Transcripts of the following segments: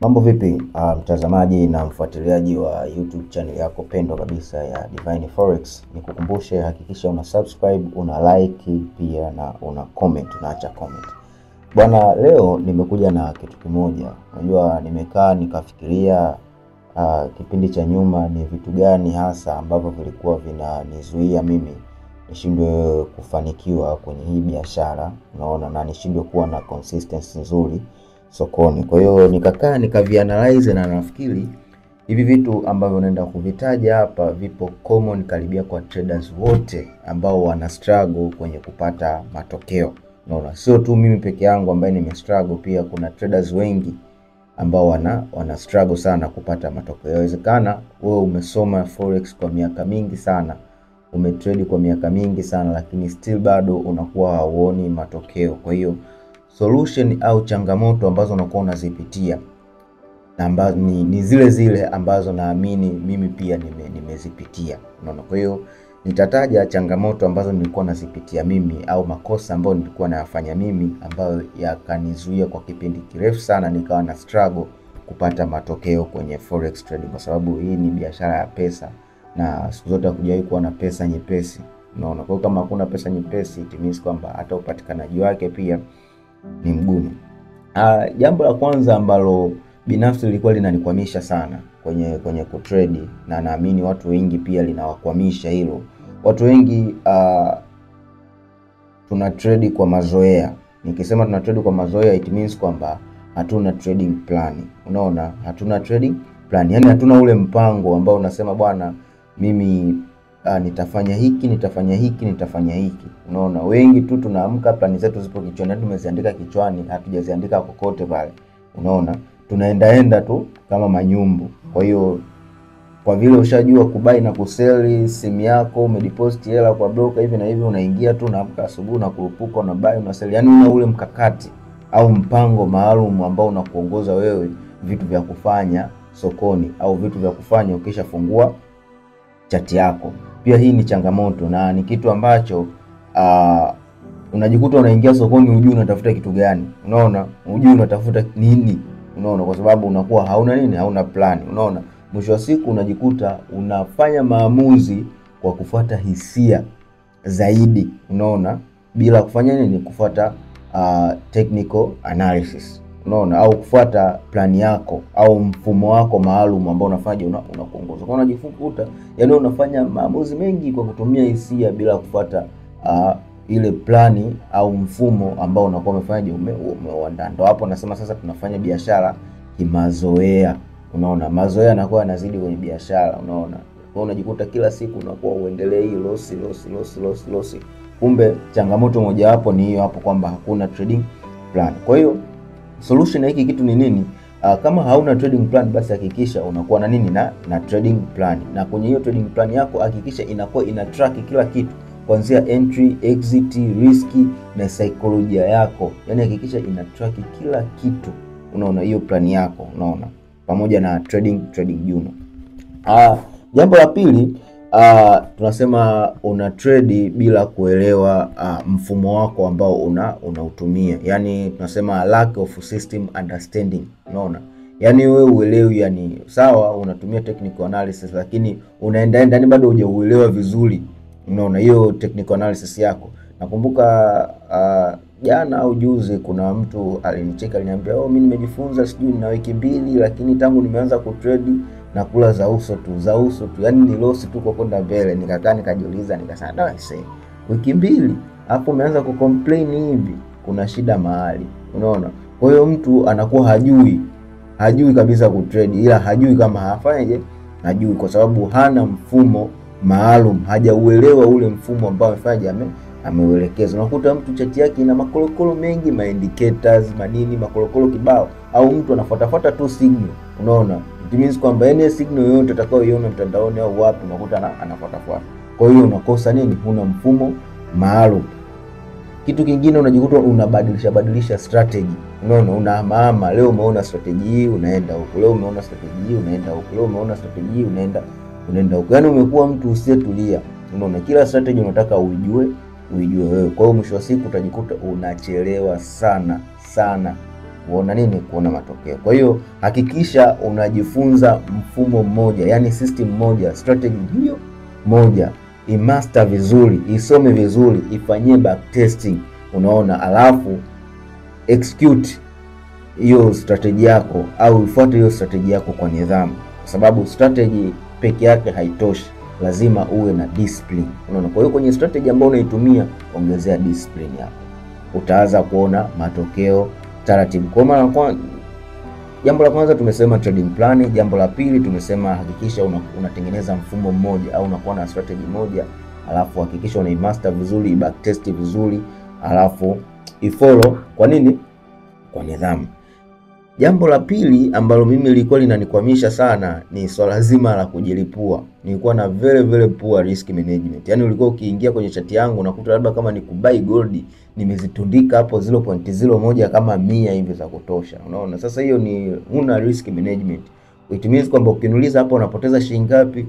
Mambo vipi mtazamaji na mfuatiliaji wa YouTube channel yako pendwa kabisa ya Divine Forex. Nikukumbushe, hakikisha una subscribe, una like pia na una comment, unaacha comment. Bwana, leo nimekuja na kitu kimoja. Unajua nimekaa nikafikiria kipindi cha nyuma ni vitu gani hasa ambavyo vilikuwa vinanizuia mimi nishindwe kufanikiwa kwenye hii biashara, unaona, na nishindwe kuwa na consistency nzuri sokoni. Kwa hiyo nikakaa nikavianalyze na nafikiri hivi vitu ambavyo naenda kuvitaja hapa vipo common karibia kwa traders wote ambao wana struggle kwenye kupata matokeo. Unaona, sio tu mimi peke yangu ambaye nime struggle, pia kuna traders wengi ambao wana struggle sana kupata matokeo. Inawezekana wewe umesoma forex kwa miaka mingi sana, umetrade kwa miaka mingi sana, lakini still bado unakuwa hauoni matokeo. Kwa hiyo solution au changamoto ambazo unakuwa unazipitia na ambazo ni zile zile ambazo naamini mimi pia nimezipitia. Unaona, kwa hiyo nitataja changamoto ambazo nilikuwa nazipitia mimi au makosa ambayo nilikuwa nayafanya mimi ambayo yakanizuia kwa kipindi kirefu sana nikawa na struggle kupata matokeo kwenye forex trading, kwa sababu hii ni biashara ya pesa na siku zote hakujawahi kuwa na pesa nyepesi. Unaona, kwa hiyo kama hakuna pesa nyepesi it means kwamba hata upatikanaji wake pia ni mgumu. Jambo la kwanza ambalo binafsi lilikuwa linanikwamisha sana kwenye kutrade, na naamini watu wengi pia linawakwamisha hilo. Watu wengi tuna trade kwa mazoea. Nikisema tuna trade kwa mazoea it means kwamba hatuna trading plan. Unaona, hatuna trading plan. Yaani hatuna ule mpango ambao unasema bwana mimi nitafanya hiki, nitafanya hiki, nitafanya hiki. Unaona, wengi tu tunaamka plani zetu zipo kichwani, tumeziandika kichwani, hatujaziandika kokote pale. Unaona, tunaenda tu kama manyumbu. Kwa hiyo kwa vile ushajua kubai na kuseli, simu yako umedeposit hela kwa broker hivi na hivi, unaingia tu, unaamka asubuhi na kurupuka, una buy una sell. Yaani una ule mkakati au mpango maalum ambao unakuongoza wewe vitu vya kufanya sokoni au vitu vya kufanya ukishafungua chati yako. Pia hii ni changamoto na ni kitu ambacho unajikuta unaingia sokoni hujui unatafuta kitu gani. Unaona, hujui unatafuta nini. Unaona, kwa sababu unakuwa hauna nini, hauna plan. Unaona, mwisho wa siku unajikuta unafanya maamuzi kwa kufuata hisia zaidi. Unaona, bila kufanya nini, kufuata technical analysis. Unaona, au kufuata plani yako au mfumo wako maalum ambao unafanya unakuongoza. Kwa unajikuta yani unafanya maamuzi mengi kwa kutumia hisia bila kufuata ile plani au mfumo ambao unakuwa umefanya umeuandaa. Ndio hapo nasema sasa tunafanya biashara kimazoea. Unaona, mazoea yanakuwa yanazidi kwenye biashara. Unaona, kwa unajikuta kila siku unakuwa uendelee loss. Kumbe changamoto moja hapo ni hiyo hapo kwamba hakuna trading plan. Kwa hiyo solution ya hiki kitu ni nini? Kama hauna trading plan, basi hakikisha unakuwa na nini, na trading plan. Na kwenye hiyo trading plan yako hakikisha inakuwa ina track kila kitu, kuanzia entry, exit, risk na psychology yako. Yaani hakikisha ina track kila kitu. Unaona, hiyo plan yako, unaona, pamoja na trading journal. Jambo la pili, tunasema una trade bila kuelewa mfumo wako ambao unautumia. Yaani tunasema lack of system understanding. Unaona, yaani wewe uelewi, yani sawa unatumia technical analysis lakini unaenda yani bado hujauelewa vizuri. Unaona, hiyo technical analysis yako. Nakumbuka jana au juzi kuna mtu alinicheka, aliniambia mimi nimejifunza sijui na wiki 2 lakini tangu nimeanza kutrade na kula za uso tu, yani ni loss tu kwa kwenda mbele. Nikakaa nikajiuliza, nikasema wiki 2 hapo umeanza kucomplain hivi, kuna shida mahali. Unaona, kwa hiyo mtu anakuwa hajui kabisa kutrade, ila hajui kama hafanyaje, hajui kwa sababu hana mfumo maalum, hajauelewa ule mfumo ambao ameuelekeza. Unakuta mtu chati yake ina makolokolo mengi, indicators, manini, makolokolo kibao, au mtu anafuatafuata tu signal. Unaona, it means kwamba any signal yoyote utakayoiona mtandaoni au wapi unakuta anafuatafuata. Kwa hiyo unakosa nini? Huna mfumo maalum. Kitu kingine unajikuta unabadilisha strategy. Unaona, unahama, leo umeona strategy hii unaenda huko, leo umeona strategy hii unaenda huko, leo umeona strategy hii unaenda huko. Yaani umekuwa mtu usiyetulia. Unaona, kila strategy unataka uijue wewe. Kwa hiyo mwisho wa siku utajikuta unachelewa sana kuona nini, kuona matokeo. Kwa hiyo hakikisha unajifunza mfumo mmoja, yani system moja, strategy hiyo moja, imaster vizuri, isome vizuri, ifanyie back testing, unaona, alafu execute hiyo strategy yako au ufuate hiyo strategy yako kwa nidhamu, kwa sababu strategy peke yake haitoshi, lazima uwe na discipline, unaona. Kwa hiyo kwenye strategy ambayo unaitumia, ongezea discipline yako, utaanza kuona matokeo taratibu. Kwa maana jambo la kwanza tumesema trading plan, jambo la pili tumesema hakikisha unatengeneza mfumo mmoja au unakuwa na strategy moja, alafu hakikisha unaimaster vizuri, back test vizuri, alafu ifollow. Kwa nini? Kwa nidhamu. Jambo la pili ambalo mimi lilikuwa linanikwamisha sana ni swala zima la kujilipua. Nilikuwa na very poor risk management. Yaani ulikuwa ukiingia kwenye chati yangu unakuta labda kama ni kubuy gold nimezitundika hapo 0.01 kama 100 hivi za kutosha. Unaona? Sasa hiyo ni huna risk management. It means kwamba ukiniuliza hapo unapoteza shilingi ngapi?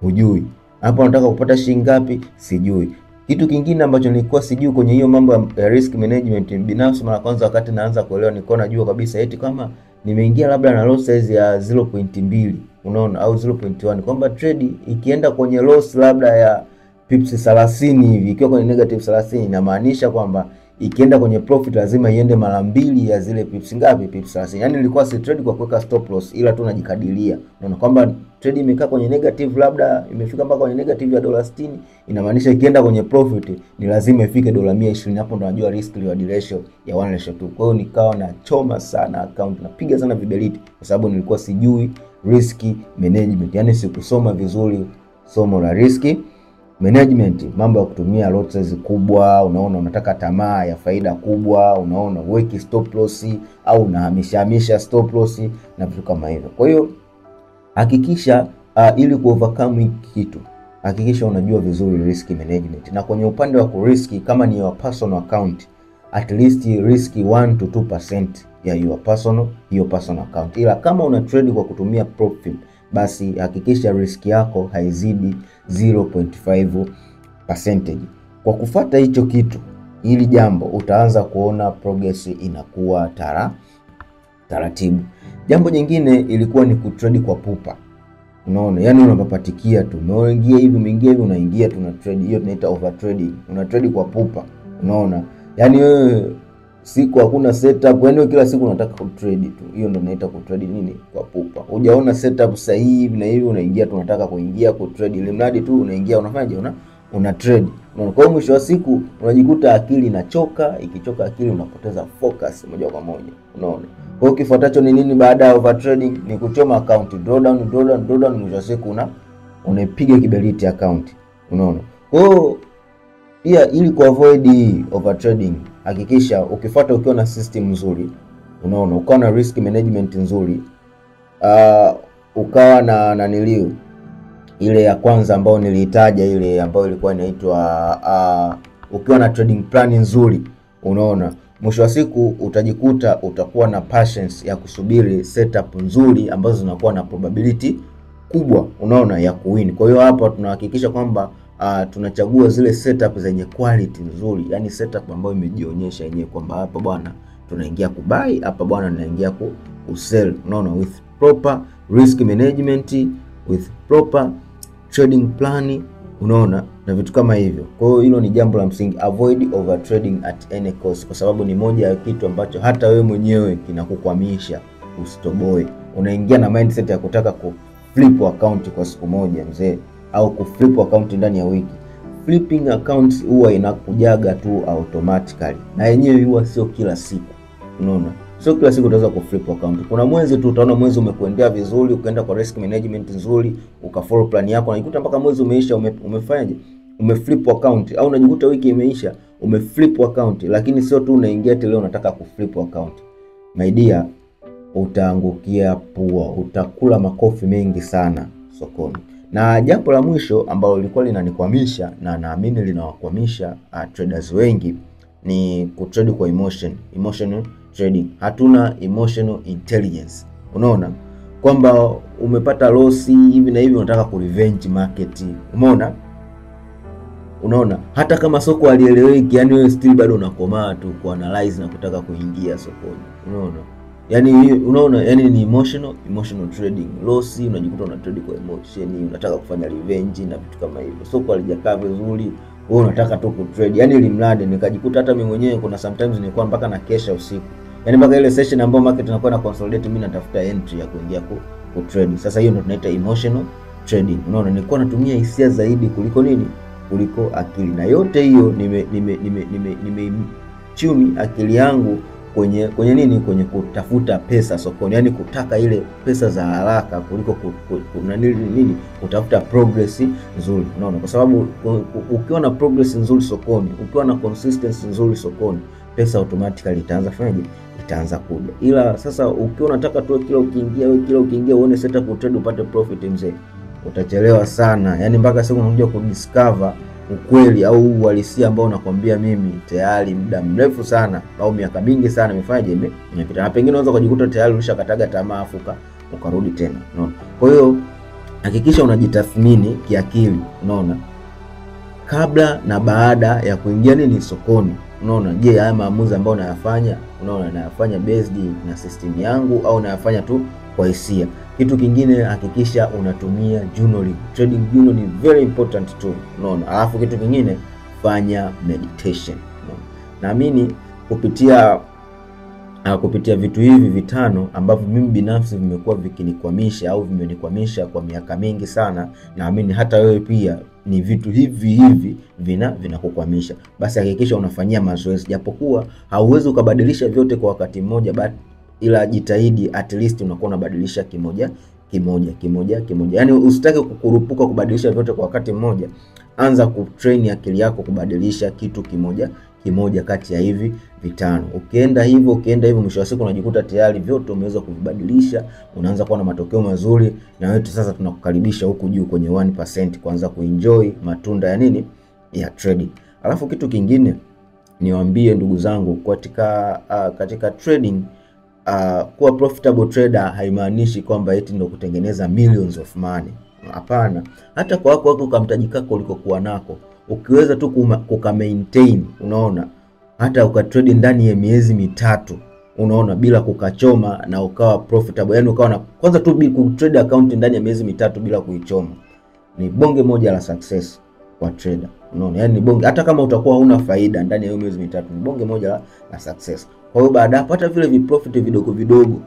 Hujui. Hapo unataka kupata shilingi ngapi? Sijui. Kitu kingine ambacho nilikuwa sijui kwenye hiyo mambo ya risk management, binafsi mara kwanza wakati naanza kuelewa nilikuwa najua kabisa eti kama nimeingia labda na loss size ya 0.2, unaona, au 0.1, kwamba trade ikienda kwenye loss labda ya pips 30 hivi, ikiwa kwenye negative 30, inamaanisha kwamba ikienda kwenye profit lazima iende mara 2 ya zile pips ngapi? Pips 30. Yaani nilikuwa si trade kwa kuweka stop loss, ila tu najikadiria. Unaona kwamba trade imekaa kwenye negative, labda imefika mpaka kwenye negative ya $60, inamaanisha ikienda kwenye profit ni lazima ifike $120. Hapo ndo najua risk reward ratio ya 1:2. Kwa hiyo nikawa na choma sana account, napiga sana videlete kwa sababu nilikuwa sijui risk management. Yaani sikusoma vizuri somo la risk management, mambo ya kutumia lot size kubwa, unaona, unataka tamaa ya faida kubwa, unaona, uweki stop loss au unahamisha stop loss na vitu kama hivyo. Kwa hiyo hakikisha ili kuovercome hiki kitu, hakikisha unajua vizuri risk management. Na kwenye upande wa kuriski, kama ni your personal account, at least risk 1 to 2% ya your personal account. Ila kama una trade kwa kutumia prop firm, basi hakikisha risk yako haizidi 0.5%. Kwa kufuata hicho kitu, hili jambo utaanza kuona progress inakuwa taratibu. Jambo jingine ilikuwa ni kutrade kwa pupa. Unaona, yani unapapatikia tu. Umeingia hivi, unaingia tu na trade. Hiyo tunaita overtrading. Una trade kwa pupa. Unaona? Yani wewe siku hakuna setup, yani kila siku unataka kutrade tu. Hiyo ndio tunaita kutrade nini? Kwa pupa. Hujaona setup sahihi na hivi unaingia tu unataka kuingia kutrade. Ile mradi tu unaingia unafanyaje? Una trade. Unaona, kwa mwisho wa siku unajikuta akili inachoka, ikichoka akili unapoteza focus moja kwa moja. Unaona? Kwa hiyo kifuatacho ni nini baada ya overtrading? Ni kuchoma account, drawdown, mwisho wa siku unaipiga kiberiti account. Unaona? Kwa hiyo pia ili kuavoid overtrading, hakikisha ukifuata ukiwa na system nzuri, unaona, ukawa na risk management nzuri, ukawa na naniliu ile ya kwanza ambayo nilitaja, ile ambayo ilikuwa inaitwa ukiwa na trading plan nzuri, unaona, mwisho wa siku utajikuta utakuwa na patience ya kusubiri setup nzuri ambazo zinakuwa na probability kubwa, unaona, ya kuwin. Kwa hiyo hapa tunahakikisha kwamba tunachagua zile setup zenye quality nzuri, yani setup ambayo imejionyesha yenyewe kwamba hapa bwana tunaingia kubuy, hapa bwana tunaingia kusell, unaona, with proper risk management, with proper trading plan, unaona, na vitu kama hivyo. Kwa hiyo hilo ni jambo la msingi, avoid overtrading at any cost, kwa sababu ni moja ya kitu ambacho hata wewe mwenyewe kinakukwamisha usitoboe. Unaingia na mindset ya kutaka flip account kwa siku moja mzee, au kuflip account ndani ya wiki. Flipping account huwa inakujaga tu automatically, na yenyewe huwa sio kila siku, unaona, sio kila siku utaweza kuflip account. Kuna mwezi tu utaona mwezi umekuendea vizuri, ukaenda kwa risk management nzuri, ukafollow plan yako, unajikuta mpaka mwezi umeisha umefanyaje, umeflip account, au unajikuta wiki imeisha umeflip account. Lakini sio tu unaingia leo unataka kuflip account, my dear, utaangukia pua, utakula makofi mengi sana sokoni. Na jambo la mwisho ambalo lilikuwa linanikwamisha na naamini linawakwamisha traders wengi ni kutrade kwa emotional trading. Hatuna emotional intelligence. Unaona kwamba umepata loss hivi na hivi unataka ku revenge market. Unaona hata kama soko halieleweki, yani wewe still bado unakomaa tu ku analyze na kutaka kuingia sokoni. unaona. Yani unaona, yani ni emotional trading. Loss unajikuta una trade kwa emotion, unataka kufanya revenge na vitu kama hivyo. Soko halijakaa vizuri, wewe unataka tu ku trade. Yani limradi nikajikuta hata mimi mwenyewe kuna sometimes nilikuwa mpaka na kesha usiku. Yani mpaka ile session ambayo market inakuwa na consolidate, mimi natafuta entry ya kuingia ku trade. Sasa hiyo ndio tunaita emotional trading. Unaona, nilikuwa natumia hisia zaidi kuliko nini? Kuliko akili. Na yote hiyo nime tune akili yangu kwenye nini? Kwenye kutafuta pesa sokoni. Yani kutaka ile pesa za haraka kuliko kuna nini? Kutafuta progress nzuri. Unaona, kwa sababu ukiwa na progress nzuri sokoni, ukiwa na consistency nzuri sokoni, pesa automatically itaanza fanyaje? Itaanza kuja. Ila sasa ukiwa unataka tu kila ukiingia uone setup trade upate profit, mzee, utachelewa sana. Yani mpaka siku unakuja kudiscover ukweli au uhalisia ambao nakwambia mimi tayari muda mrefu sana au miaka mingi sana imefanyaje? Imepita. Na pengine unaweza kujikuta tayari ulishakataga tamaa afuka ukarudi tena. Unaona? Kwa hiyo hakikisha unajitathmini kiakili, unaona, kabla na baada ya kuingia nini? Sokoni. Unaona, je, haya maamuzi ambayo nayafanya, unaona, nayafanya based na system yangu au nayafanya tu kwa hisia? Kitu kingine, hakikisha unatumia journaling. Trading journal ni very important too, unaona. Alafu kitu kingine, fanya meditation. Naamini kupitia vitu hivi vitano ambavyo mimi binafsi vimekuwa vikinikwamisha au vimenikwamisha kwa miaka mingi sana, naamini hata wewe pia ni vitu hivi vinakukwamisha. Basi hakikisha unafanyia mazoezi, japokuwa hauwezi ukabadilisha vyote kwa wakati mmoja, ila jitahidi at least unakuwa unabadilisha kimoja. Yani usitake kukurupuka kubadilisha vyote kwa wakati mmoja. Anza kutrain akili yako kubadilisha kitu kimoja kati ya hivi vitano. Ukienda hivyo mwisho wa siku unajikuta tayari vyote umeweza kuvibadilisha, unaanza kuwa na matokeo mazuri, na wewe sasa tunakukaribisha huku juu kwenye 1% kuanza kuenjoy matunda ya nini? Ya trading. Alafu kitu kingine niwaambie ndugu zangu, katika trading, kuwa profitable trader haimaanishi kwamba eti ndio kutengeneza millions of money. Hapana. Hata kwa wako kamtaji kako ulikokuwa nako, ukiweza tu kuka maintain, unaona, hata ukatrade ndani ya miezi mitatu, unaona, bila kukachoma na ukawa profitable, yani ukawa na kwanza tu kutrade account ndani ya miezi mitatu bila kuichoma, ni bonge moja la success kwa trader. Unaona, yani ni bonge, hata kama utakuwa huna faida ndani ya miezi mitatu, ni bonge moja la success. Kwa hiyo baada hata vile viprofit vidogo,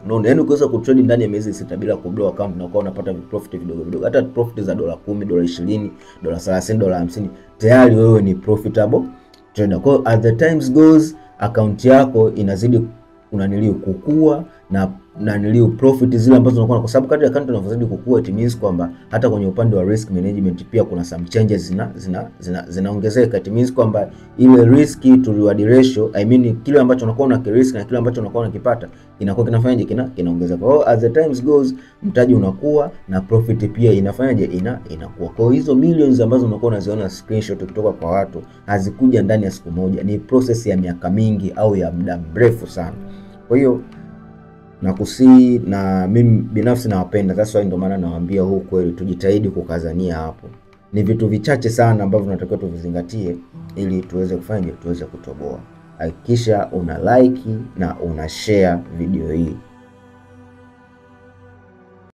unaona, yani ukiweza kutrade ndani ya miezi 6 bila kublow account na ukawa unapata viprofit vidogo, hata profit za $10, $20, $30, $50, tayari wewe ni profitable trader. Kwa hiyo as the times goes, account yako inazidi kukua na profit zile ambazo unakuwa, kwa sababu kadri account inavyozidi kukua, it means kwamba hata kwenye upande wa risk management pia kuna some changes zinaongezeka. It means kwamba ile risk to reward ratio, I mean kile ambacho unakuwa una risk na kile ambacho unakuwa unakipata inakuwa kinafanyaje? Kinaongezeka. Kwa hiyo as the times goes, mtaji unakuwa na profit pia inafanyaje? Inakuwa. Kwa hiyo hizo millions ambazo unakuwa unaziona screenshot kutoka kwa watu hazikuja ndani ya siku moja, ni process ya miaka mingi au ya muda mrefu sana. Kwa hiyo nakusii, na mimi binafsi nawapenda, that's why ndio maana nawaambia huu kweli, tujitahidi kukazania hapo. Ni vitu vichache sana ambavyo tunatakiwa tuvizingatie ili tuweze kutoboa. Hakikisha una like na una share video hii.